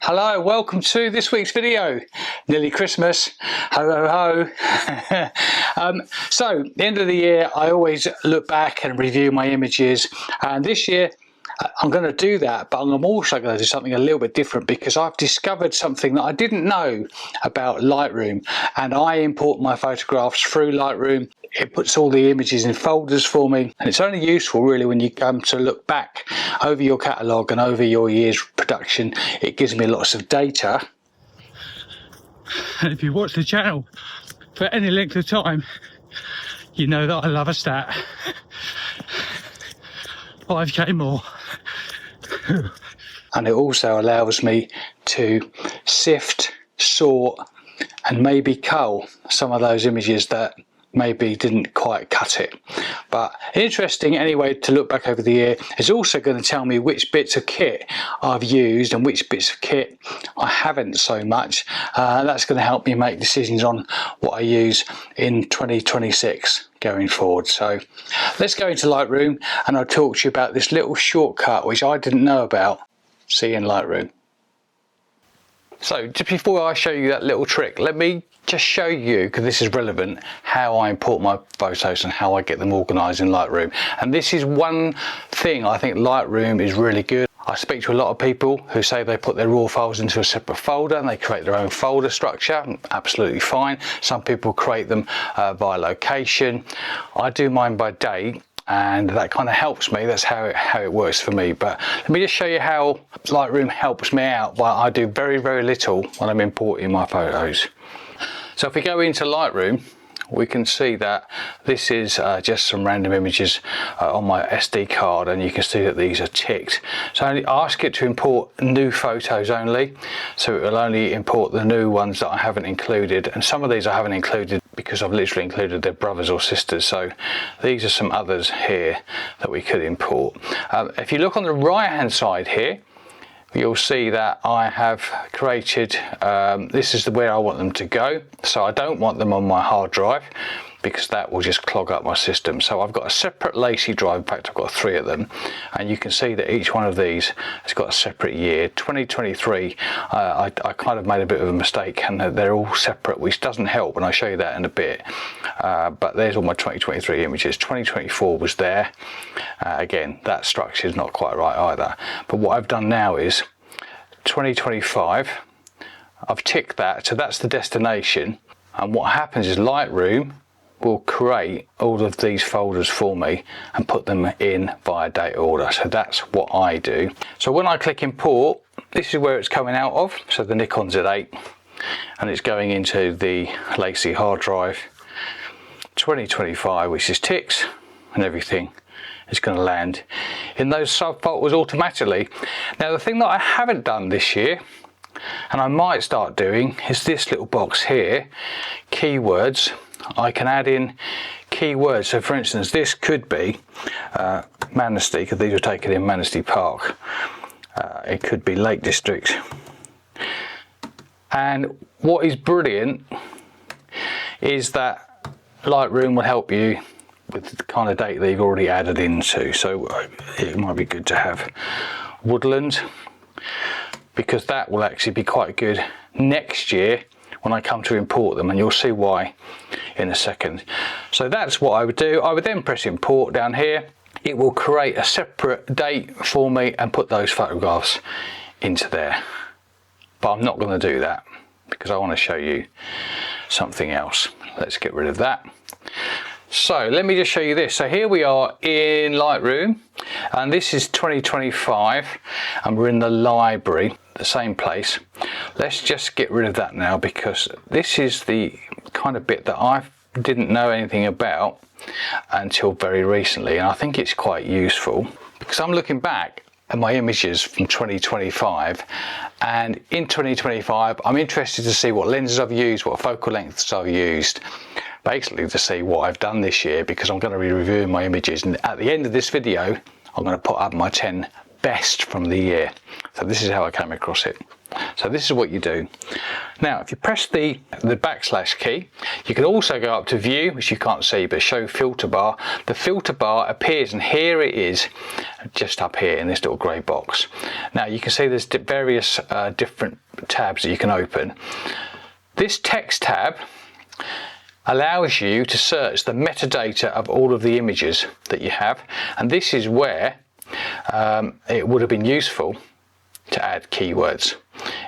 Hello, welcome to this week's video. Nearly Christmas, ho ho ho. So, the end of the year, I always look back and review my images, and this year I'm going to do that, but I'm also going to do something a little bit different because I've discovered something that I didn't know about Lightroom, and I import my photographs through Lightroom. It puts all the images in folders for me, and it's only useful really when you come to look back over your catalogue and over your year's production. It gives me lots of data. And if you watch the channel for any length of time, you know that I love a stat. 5k more. And it also allows me to sift, sort and maybe cull some of those images that maybe didn't quite cut it. But interesting anyway to look back over the year. It's also going to tell me which bits of kit I've used and which bits of kit I haven't so much. That's going to help me make decisions on what I use in 2026 going forward. So let's go into Lightroom and I'll talk to you about this little shortcut which I didn't know about. See you in Lightroom. So just before I show you that little trick, let me just show you, because this is relevant, how I import my photos and how I get them organised in Lightroom. And this is one thing I think Lightroom is really good. I speak to a lot of people who say they put their raw files into a separate folder and they create their own folder structure. Absolutely fine. Some people create them by location. I do mine by date, and that kind of helps me. That's how it works for me. But let me just show you how Lightroom helps me out. But I do very little when I'm importing my photos. So if we go into Lightroom, we can see that this is just some random images on my SD card, and you can see that these are ticked. So I ask it to import new photos only, so it will only import the new ones that I haven't included, and some of these I haven't included because I've literally included their brothers or sisters. So these are some others here that we could import. If you look on the right hand side here, you'll see that I have created, this is where I want them to go. So I don't want them on my hard drive because that will just clog up my system. So I've got a separate lacy drive. In fact, I've got 3 of them, and you can see that each one of these has got a separate year. 2023, I kind of made a bit of a mistake, and they're all separate, which doesn't help, and I'll show you that in a bit. But there's all my 2023 images. 2024 was there. Again, that structure is not quite right either. But what I've done now is 2025, I've ticked that, so that's the destination. And what happens is Lightroom will create all of these folders for me and put them in via date order. So that's what I do. So when I click import, this is where it's coming out of. So the Nikon Z8, and it's going into the lacy hard drive. 2025, which is ticks, and everything is going to land in those subfolders automatically. Now the thing that I haven't done this year, and I might start doing, is this little box here, keywords. I can add in keywords. So for instance, this could be Manistee, because these were taken in Manistee Park. It could be Lake District. And what is brilliant is that Lightroom will help you with the kind of date that you've already added into. So it might be good to have woodland, because that will actually be quite good next year when I come to import them, and you'll see why in a second. So that's what I would do. I would then press import down here. It will create a separate date for me and put those photographs into there. But I'm not going to do that because I want to show you something else. Let's get rid of that. So let me just show you this. So here we are in Lightroom, and this is 2025, and we're in the library, the same place. Let's just get rid of that now, because this is the kind of bit that I didn't know anything about until very recently, and I think it's quite useful because I'm looking back at my images from 2025, and in 2025 I'm interested to see what lenses I've used, what focal lengths I've used, basically to see what I've done this year, because I'm going to be reviewing my images, and at the end of this video I'm going to put up my 10 best from the year. So this is how I came across it. So this is what you do. Now, if you press the backslash key, you can also go up to view, which you can't see, but show filter bar. The filter bar appears, and here it is, just up here in this little grey box. Now you can see there's various different tabs that you can open. This text tab allows you to search the metadata of all of the images that you have, and this is where it would have been useful to add keywords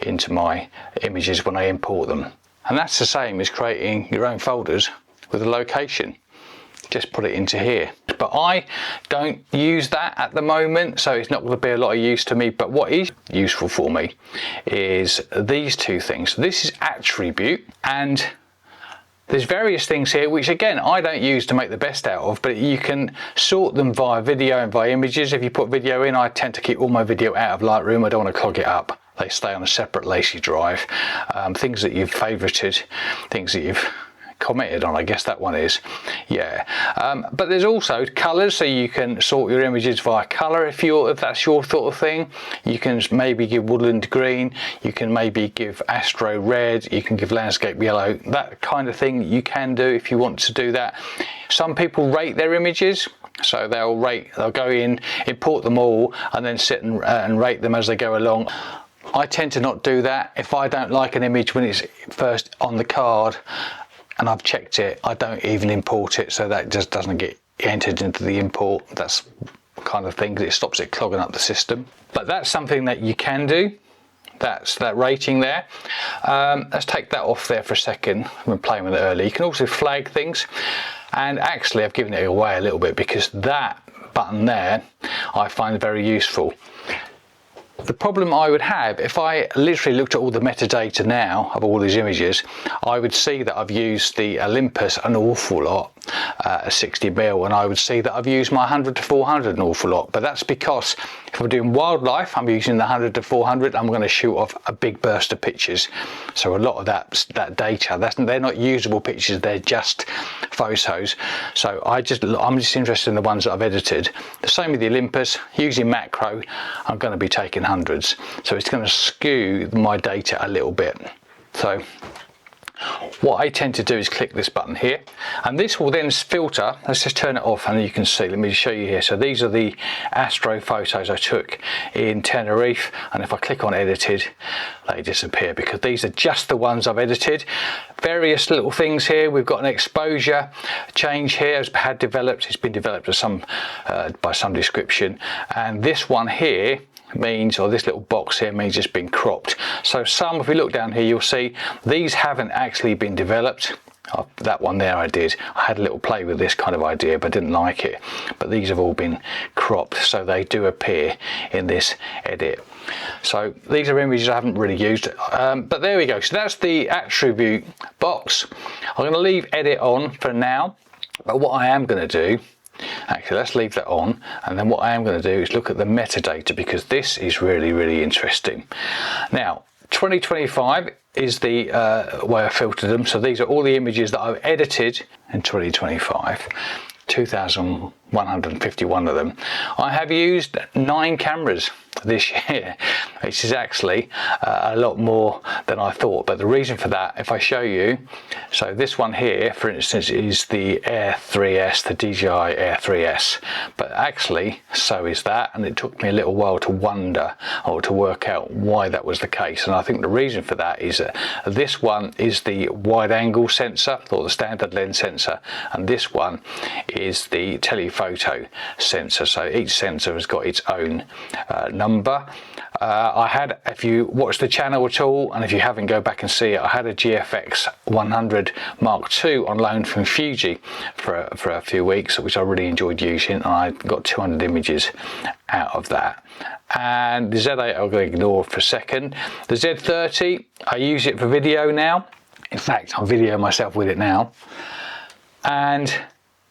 into my images when I import them. And that's the same as creating your own folders with a location. Just put it into here. But I don't use that at the moment, so it's not going to be a lot of use to me. But what is useful for me is these two things. This is attribute, and there's various things here which again I don't use to make the best out of, but you can sort them via video and via images. If you put video in, I tend to keep all my video out of Lightroom. I don't want to clog it up. They stay on a separate lacy drive. Things that you've favorited, things that you've commented on, I guess that one is, yeah. But there's also colors, so you can sort your images via color if that's your sort of thing. You can maybe give woodland green, you can maybe give astro red, you can give landscape yellow, that kind of thing you can do if you want to do that. Some people rate their images, so they'll go in, import them all, and then sit and rate them as they go along. I tend to not do that. If I don't like an image when it's first on the card and I've checked it, I don't even import it, so that just doesn't get entered into the import. That's kind of thing, because it stops it clogging up the system. But that's something that you can do. That's that rating there. Let's take that off there for a second. I've been playing with it earlier. You can also flag things, and actually I've given it away a little bit because that button there I find very useful. The problem I would have, if I literally looked at all the metadata now of all these images, I would see that I've used the Olympus an awful lot, 60mm, and I would see that I've used my 100 to 400 an awful lot. But that's because if I'm doing wildlife, I'm using the 100 to 400, I'm going to shoot off a big burst of pictures. So a lot of that data, they're not usable pictures, they're just photos. So I'm just interested in the ones that I've edited. The same with the Olympus. Using macro, I'm going to be taking hundreds, so it's going to skew my data a little bit. So what I tend to do is click this button here, and this will then filter. Let's just turn it off and you can see. Let me show you here. So these are the astro photos I took in Tenerife, and if I click on edited, they disappear because these are just the ones I've edited. Various little things here. We've got an exposure change here. It's been developed by some description, and this one here means, or this little box here means it's been cropped. So if we look down here, you'll see these haven't actually been developed. That one there I did. I had a little play with this kind of idea, but didn't like it. But these have all been cropped, so they do appear in this edit. So these are images I haven't really used, but there we go. So that's the attribute box. I'm going to leave edit on for now, but what I am going to do, actually let's leave that on, and then what I am going to do is look at the metadata, because this is really interesting. Now 2025 is the way I filtered them, so these are all the images that I've edited in 2025, 2,151 of them. I have used 9 cameras this year, which is actually a lot more than I thought. But the reason for that, if I show you, so this one here for instance is the Air 3S, the DJI Air 3S, but actually so is that, and it took me a little while to wonder or to work out why that was the case. And I think the reason for that is that this one is the wide angle sensor, or the standard lens sensor, and this one is the telephoto sensor. So each sensor has got its own number. If you watch the channel at all, and if you haven't, go back and see it, I had a GFX 100 Mark II on loan from Fuji for a few weeks, which I really enjoyed using, and I got 200 images out of that. And the Z8 I'm going to ignore for a second. The Z30, I use it for video now. In fact, I'm videoing myself with it now. And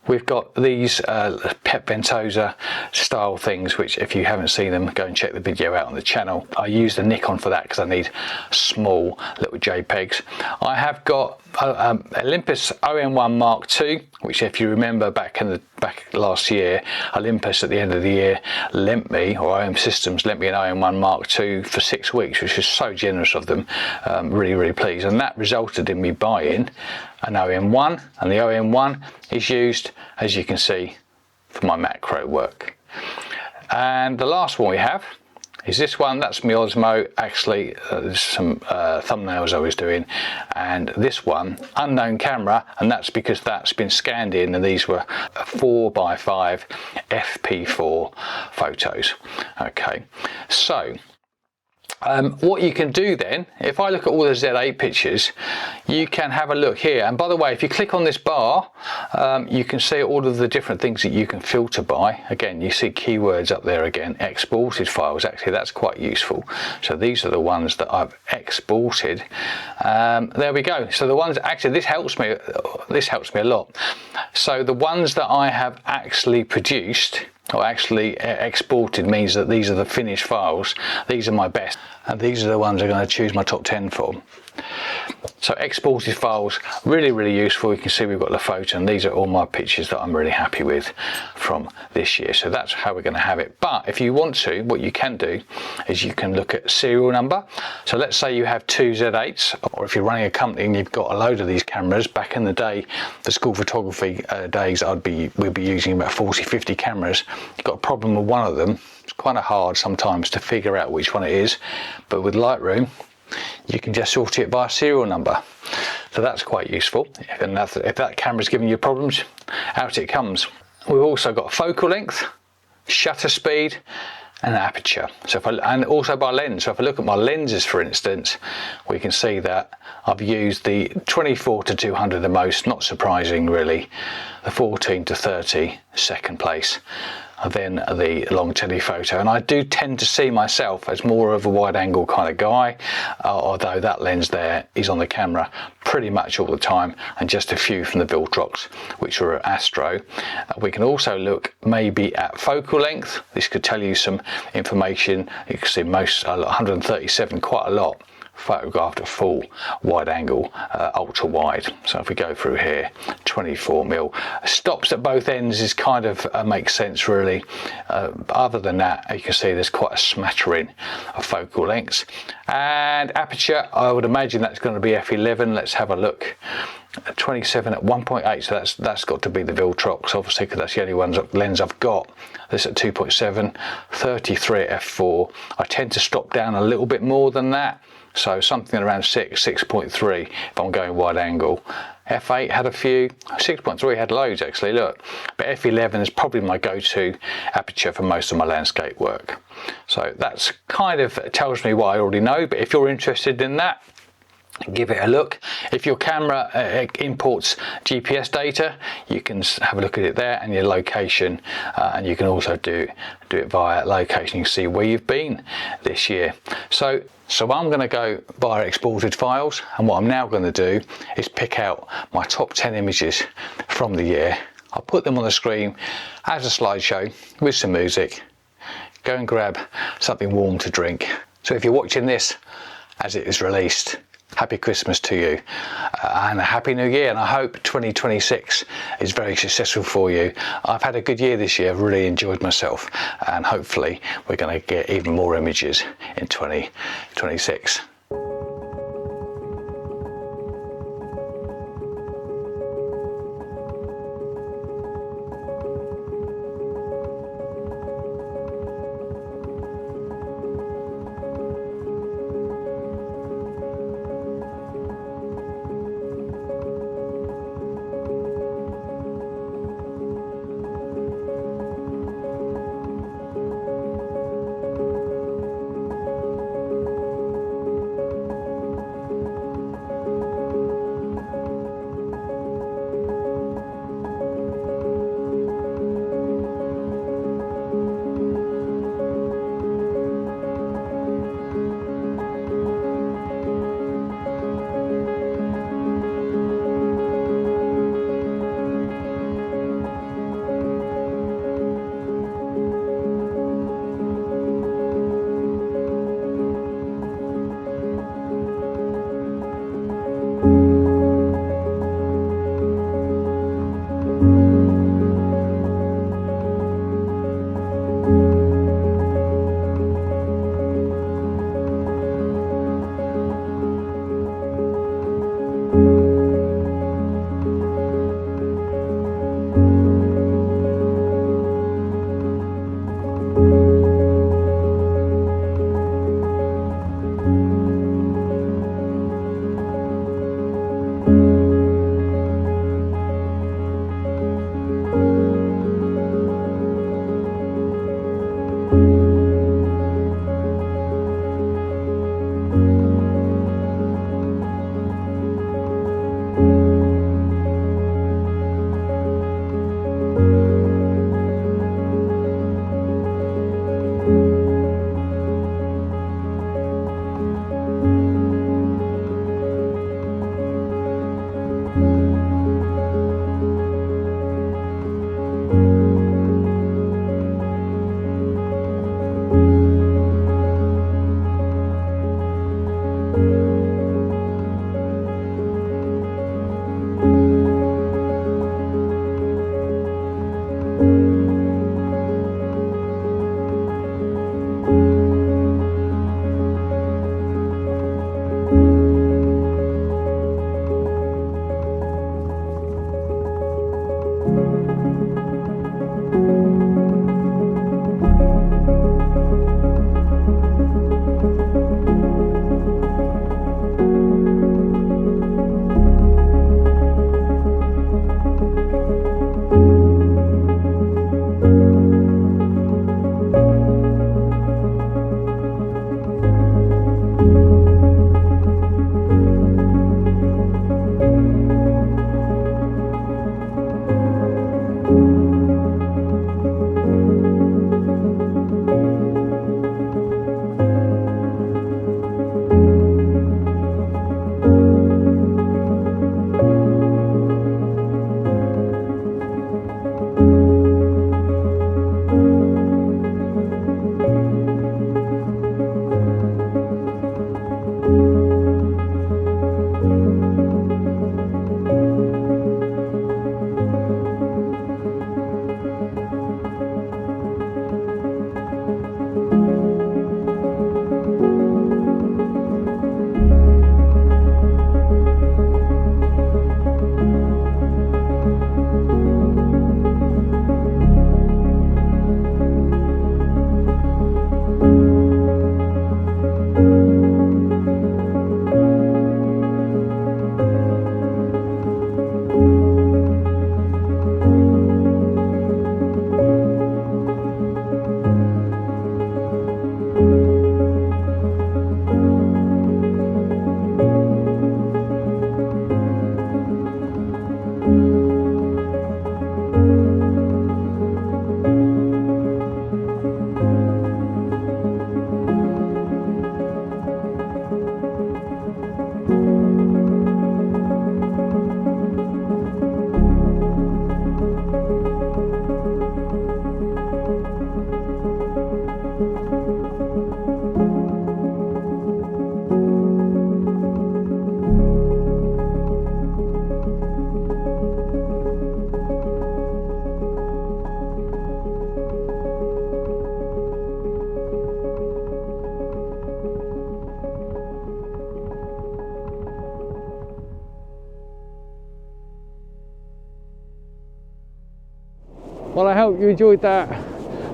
we've got these Pet Ventosa style things, which if you haven't seen them, go and check the video out on the channel. I use the Nikon for that because I need small little JPEGs. I have got Olympus OM1 Mark II, which if you remember back in the back last year, Olympus at the end of the year lent me, or OM Systems lent me an OM1 Mark II for 6 weeks, which was so generous of them. Really, really pleased. And that resulted in me buying an OM1, and the OM1 is used, as you can see, for my macro work. And the last one we have is this one. That's my Osmo. Actually, there's some thumbnails I was doing, and this one, unknown camera, and that's because that's been scanned in, and these were 4x5 FP4 photos. Okay, so what you can do then, if I look at all the Z8 pictures, you can have a look here. And by the way, if you click on this bar, you can see all of the different things that you can filter by. Again, you see keywords up there again, exported files. Actually, that's quite useful. So these are the ones that I've exported. There we go. So the ones, actually, this helps me a lot. So the ones that I have actually produced, or actually exported, means that these are the finished files. These are my best, and these are the ones I'm going to choose my top 10 for. So exported files, really, really useful. You can see we've got the photo, and these are all my pictures that I'm really happy with from this year. So that's how we're going to have it. But if you want to, what you can do is you can look at serial number. So let's say you have 2 Z8s, or if you're running a company and you've got a load of these cameras. Back in the day, the school photography days, we'd be using about 40-50 cameras. You've got a problem with one of them. It's kind of hard sometimes to figure out which one it is, but with Lightroom, you can just sort it by serial number. So that's quite useful. If that camera's giving you problems, out it comes. We've also got focal length, shutter speed, and aperture. So and also by lens. So if I look at my lenses, for instance, we can see that I've used the 24-200 the most, not surprising really, the 14-30 second place, then the long telephoto. And I do tend to see myself as more of a wide angle kind of guy, although that lens there is on the camera pretty much all the time, and just a few from the Viltrox, which are Astro. We can also look maybe at focal length. This could tell you some information. You can see most 137, quite a lot photographed at full wide angle, ultra wide. So if we go through here, 24mm, stops at both ends is kind of makes sense really. Other than that, you can see there's quite a smattering of focal lengths. And aperture, I would imagine that's going to be f11. Let's have a look. 27 at 1.8, so that's got to be the Viltrox, obviously, because that's the only lens I've got. This at 2.7, 33 at f4. I tend to stop down a little bit more than that, so something around 6.3 if I'm going wide angle. F8 had a few, 6.3 had loads actually, look. But f11 is probably my go-to aperture for most of my landscape work. So that's kind of tells me what I already know, but if you're interested in that, give it a look. If your camera imports GPS data, you can have a look at it there and your location, and you can also do it via location. You can see where you've been this year. So I'm going to go via exported files, and what I'm now going to do is pick out my top 10 images from the year. I'll put them on the screen as a slideshow with some music. Go and grab something warm to drink. So if you're watching this as it is released, happy Christmas to you, and a happy new year, and I hope 2026 is very successful for you. I've had a good year this year, I've really enjoyed myself, and hopefully we're going to get even more images in 2026. Well, I hope you enjoyed that.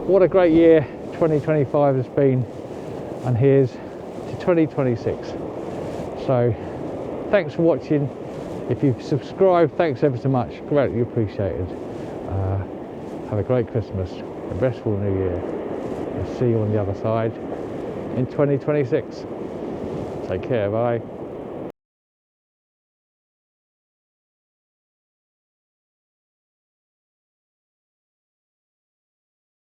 What a great year 2025 has been, and here's to 2026. So thanks for watching. If you've subscribed, thanks ever so much, greatly appreciated. Have a great Christmas, a restful New Year, and see you on the other side in 2026. Take care, bye.